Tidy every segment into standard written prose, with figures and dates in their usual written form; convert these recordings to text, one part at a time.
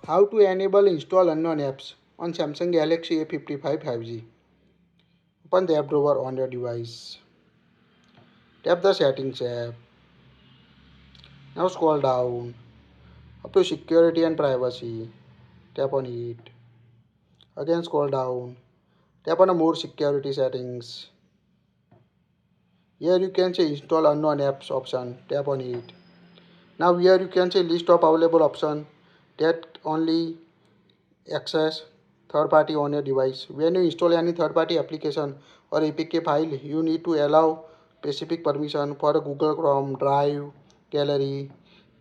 How to enable install unknown apps on Samsung Galaxy A55 5G. Open the app drawer on your device. Tap the settings app. Now scroll down up to security and privacy. Tap on it. Again scroll down. Tap on the more security settings. Here you can say install unknown apps option. Tap on it. Now here you can say list of available option that only access third party on your device. When you install any third party application or APK file, you need to allow specific permission for Google Chrome, Drive, Gallery.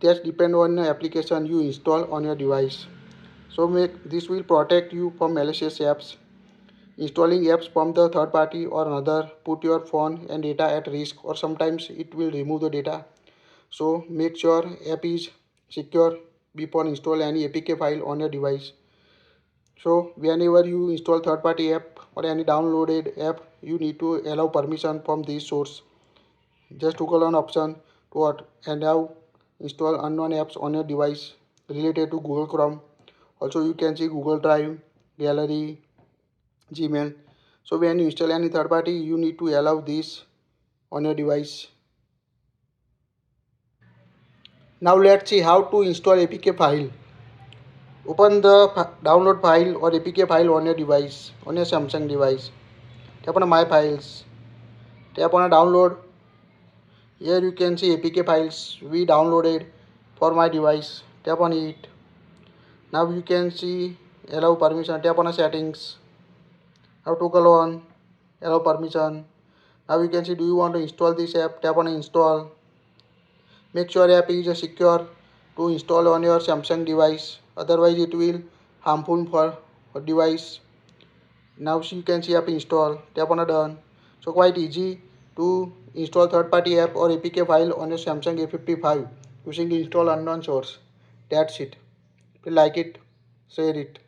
That depend on the application you install on your device. So this will protect you from malicious apps. Installing apps from the third party or another put your phone and data at risk, or sometimes it will remove the data. So make sure app is secure before install any APK file on your device. So whenever you install third party app or any downloaded app, you need to allow permission from this source. Just Google on option to allow install unknown apps on your device related to Google Chrome. Also you can see Google Drive, Gallery, Gmail. So when you install any third party, you need to allow this on your device. Now let's see how to install APK file. Open the download file or APK file on your device, on your Samsung device. Tap on My Files. Tap on Download. Here you can see APK files we downloaded for my device. Tap on it. Now you can see Allow permission. Tap on Settings. Now toggle on Allow permission. Now you can see, do you want to install this app? Tap on Install. Make sure app is secure to install on your Samsung device. Otherwise it will harmful for device. Now you can see app install. Tap on Done. So quite easy to install third party app or APK file on your Samsung A55 using install unknown source. That's it. If you like it, share it.